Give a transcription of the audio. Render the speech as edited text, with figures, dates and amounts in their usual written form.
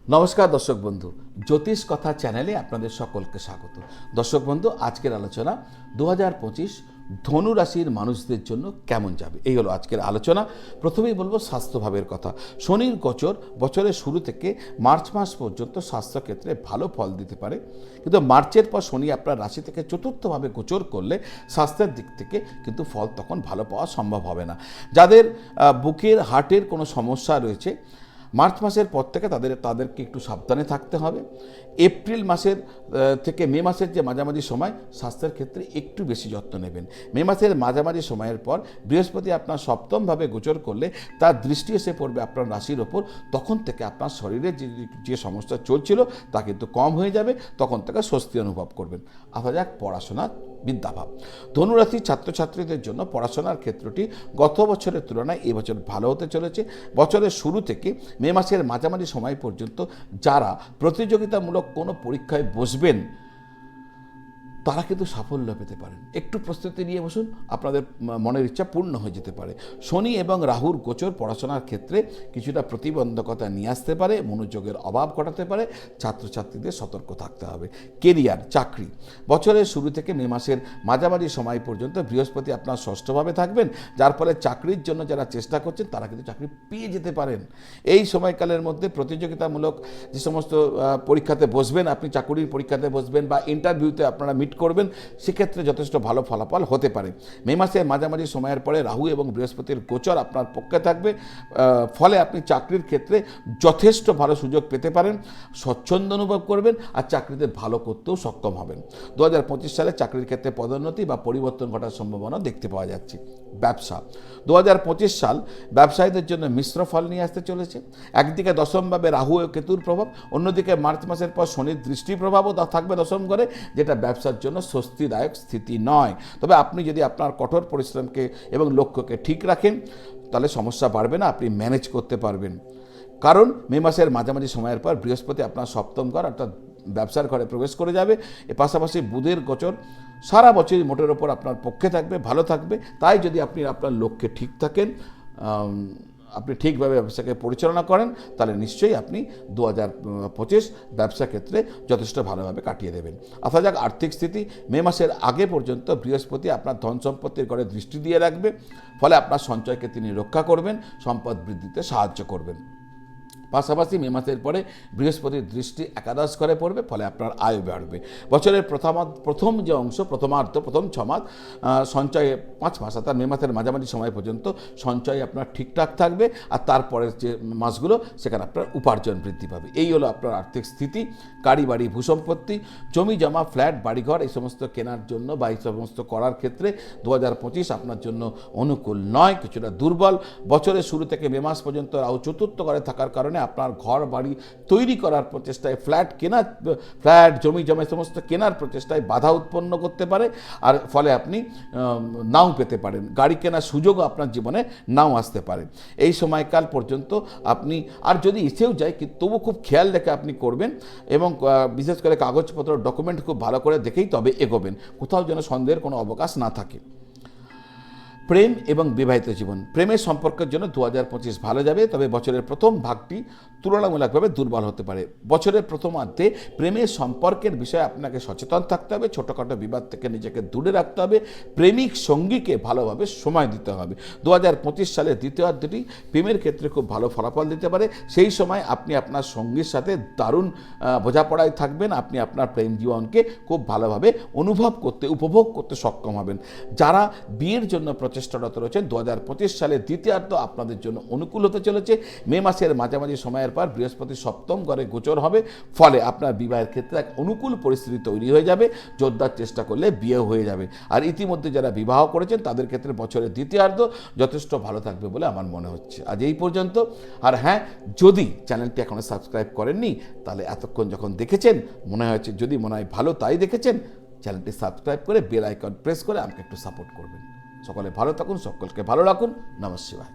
নমস্কার দর্শক বন্ধু, জ্যোতিষ কথা চ্যানেলে আপনাদের সকলকে স্বাগত। দর্শক বন্ধু, আজকের আলোচনা 2025 ধনু রাশির মানুষদের জন্য কেমন যাবে, এই হলো আজকের আলোচনা। প্রথমেই বলবো স্বাস্থ্যভাবের কথা। শনির গোচর বছরের শুরু থেকে মার্চ মাস পর্যন্ত স্বাস্থ্যক্ষেত্রে ভালো ফল দিতে পারে, কিন্তু মার্চের পর শনি আপনার রাশি থেকে চতুর্থভাবে গোচর করলে স্বাস্থ্যের দিক থেকে কিন্তু ফল তখন ভালো পাওয়া সম্ভব হবে না। যাদের বুকের হার্টের কোনো সমস্যা রয়েছে, মার্চ মাসের পর থেকে তাদেরকে একটু সাবধানে থাকতে হবে। এপ্রিল মাসের থেকে মে মাসের যে মাঝামাঝি সময়, স্বাস্থ্যের ক্ষেত্রে একটু বেশি যত্ন নেবেন। মে মাসের মাঝামাঝি সময়ের পর বৃহস্পতি আপনার সপ্তমভাবে গোচর করলে তার দৃষ্টি এসে পড়বে আপনার রাশির ওপর। তখন থেকে আপনার শরীরে যে সমস্যা চলছিল তা কিন্তু কম হয়ে যাবে, তখন থেকে স্বস্তি অনুভব করবেন। আসা যাক পড়াশোনা, বিদ্যাভাব। ধনুরাশির ছাত্রছাত্রীদের জন্য পড়াশোনার ক্ষেত্রটি গত বছরের তুলনায় এবছর ভালো হতে চলেছে। বছরের শুরু থেকে মে মাসের মাঝামাঝি সময় পর্যন্ত যারা প্রতিযোগিতামূলক কোনো পরীক্ষায় বসবেন, তারা কিন্তু সাফল্য পেতে পারেন। একটু প্রস্তুতি নিয়ে বসুন, আপনাদের মনের ইচ্ছা পূর্ণ হয়ে যেতে পারে। শনি এবং রাহুর গোচর পড়াশোনার ক্ষেত্রে কিছুটা প্রতিবন্ধকতা নিয়ে আসতে পারে, মনোযোগের অভাব ঘটাতে পারে। ছাত্রছাত্রীদের সতর্ক থাকতে হবে। কেরিয়ার, চাকরি, বছরের শুরু থেকে মে মাসের মাঝামাঝি সময় পর্যন্ত বৃহস্পতি আপনার ষষ্ঠভাবে থাকবেন, যার ফলে চাকরির জন্য যারা চেষ্টা করছেন তারা কিন্তু চাকরি পেয়ে যেতে পারেন। এই সময়কালের মধ্যে প্রতিযোগিতামূলক যে সমস্ত পরীক্ষাতে বসবেন, আপনি চাকরির পরীক্ষাতে বসবেন বা ইন্টারভিউতে আপনারা করবেন, সেক্ষেত্রে যথেষ্ট ভালো ফলাফল হতে পারে। মে মাসের মাঝামাঝি সময়ের পরে রাহু এবং বৃহস্পতির গোচর আপনার পক্ষে থাকবে, ফলে আপনি চাকরির ক্ষেত্রে যথেষ্ট ভালো সুযোগ পেতে পারেন, স্বচ্ছন্দ অনুভব করবেন আর চাকরিতে ভালো করতেও সক্ষম হবেন। 2025 সালে চাকরির ক্ষেত্রে পদোন্নতি বা পরিবর্তন ঘটার সম্ভাবনা দেখতে পাওয়া যাচ্ছে। ব্যবসা, 2025 সাল ব্যবসায়ীদের জন্য মিশ্র ফল নিয়ে আসতে চলেছে। একদিকে দশমভাবে রাহু ও কেতুর প্রভাব, অন্যদিকে মার্চ মাসের পর শনির দৃষ্টি প্রভাবও থাকবে দশম ঘরে, যেটা ব্যবসার জন্য স্বস্তিদায়ক স্থিতি নয়। তবে আপনি যদি আপনার কঠোর পরিশ্রমকে এবং লক্ষ্যকে ঠিক রাখেন, তাহলে সমস্যা বাড়বে না, আপনি ম্যানেজ করতে পারবেন। কারণ মে মাসের মাঝামাঝি সময়ের পর বৃহস্পতি আপনার সপ্তম ঘর অর্থাৎ ব্যবসার ঘরে প্রবেশ করে যাবে। এর পাশাপাশি বুধের গোচর সারা বছরই মোটের ওপর আপনার পক্ষে থাকবে, ভালো থাকবে। তাই যদি আপনি আপনার লক্ষ্যে ঠিক থাকেন, আপনি ঠিকভাবে ব্যবসাকে পরিচালনা করেন, তাহলে নিশ্চয়ই আপনি 2025 ব্যবসা ক্ষেত্রে যথেষ্ট ভালোভাবে কাটিয়ে দেবেন। আসা যাক আর্থিক স্থিতি। মে মাসের আগে পর্যন্ত বৃহস্পতি আপনার ধন সম্পত্তির ঘরে দৃষ্টি দিয়ে রাখবে, ফলে আপনার সঞ্চয়কে তিনি রক্ষা করবেন, সম্পদ বৃদ্ধিতে সাহায্য করবেন। পাশাপাশি মে মাসের পরে বৃহস্পতির দৃষ্টি একাদশ ঘরে পড়বে, ফলে আপনার আয় বাড়বে। বছরের প্রথম যে অংশ, প্রথম 6 মাস সঞ্চয়ে 5 মাস অর্থাৎ মে মাসের মাঝামাঝি সময় পর্যন্ত সঞ্চয় আপনার ঠিকঠাক থাকবে, আর তারপরের যে মাসগুলো সেখানে আপনার উপার্জন বৃদ্ধি পাবে। এই হলো আপনার আর্থিক স্থিতি। গাড়ি বাড়ি ভূসম্পত্তি, জমি জমা, ফ্ল্যাট, বাড়িঘর এই সমস্ত কেনার জন্য বা এই সমস্ত করার ক্ষেত্রে 2025 আপনার জন্য অনুকূল নয়, কিছুটা দুর্বল। বছরের শুরু থেকে মে মাস পর্যন্ত রাহু চতুর্থ ঘরে থাকার কারণে আপনার ঘর বাড়ি তৈরি করার প্রচেষ্টায়, ফ্ল্যাট জমি জমা সমস্ত কেনার প্রচেষ্টায় বাধা উৎপন্ন করতে পারে, আর ফলে আপনি নাও পেতে পারেন। গাড়ি কেনার সুযোগও আপনার জীবনে নাও আসতে পারে। এই সময়কাল পর্যন্ত আপনি, আর যদি এসেও যায় তবু খুব খেয়াল রেখে আপনি করবেন, এবং বিশেষ করে কাগজপত্র ডকুমেন্ট খুব ভালো করে দেখেই তবে এগোবেন, কোথাও যেন সন্দেহের কোনো অবকাশ না থাকে। প্রেম এবং বিবাহিত জীবন, প্রেমের সম্পর্কের জন্য 2025 ভালো যাবে, তবে বছরের প্রথম ভাগটি তুলনামূলকভাবে দুর্বল হতে পারে। বছরের প্রথমার্ধে প্রেমের সম্পর্কের বিষয়ে আপনাকে সচেতন থাকতে হবে, ছোটোখাটো বিবাদ থেকে নিজেকে দূরে রাখতে হবে, প্রেমিক সঙ্গীকে ভালোভাবে সময় দিতে হবে। 2025 সালের দ্বিতীয়ার্ধটি প্রেমের ক্ষেত্রে খুব ভালো ফলাফল দিতে পারে। সেই সময় আপনি আপনার সঙ্গীর সাথে দারুণ বোঝাপড়ায় থাকবেন, আপনি আপনার প্রেম জীবনকে খুব ভালোভাবে উপভোগ করতে সক্ষম হবেন। যারা বিয়ের জন্য চেষ্টারত রয়েছেন, 2025 সালের দ্বিতীয়ার্ধ আপনাদের জন্য অনুকূল হতে চলেছে। মে মাসের মাঝামাঝি সময়ের পর বৃহস্পতি সপ্তম ঘরে গোচর হবে, ফলে আপনার বিবাহের ক্ষেত্রে এক অনুকূল পরিস্থিতি তৈরি হয়ে যাবে। জোরদার চেষ্টা করলে বিয়ে হয়ে যাবে। আর ইতিমধ্যে যারা বিবাহ করেছেন তাদের ক্ষেত্রে বছরের দ্বিতীয়ার্ধ যথেষ্ট ভালো থাকবে বলে আমার মনে হচ্ছে। আজ এই পর্যন্ত। আর হ্যাঁ, যদি চ্যানেলটি এখনো সাবস্ক্রাইব করেননি, তাহলে এতক্ষণ যখন দেখেছেন মনে হয় ভালো তাই দেখেছেন, চ্যানেলটি সাবস্ক্রাইব করে বেল আইকন প্রেস করে আমাকে একটু সাপোর্ট করবেন। সকলে ভালো থাকুন, সকলকে ভালো রাখুন। নমঃ শিবায়।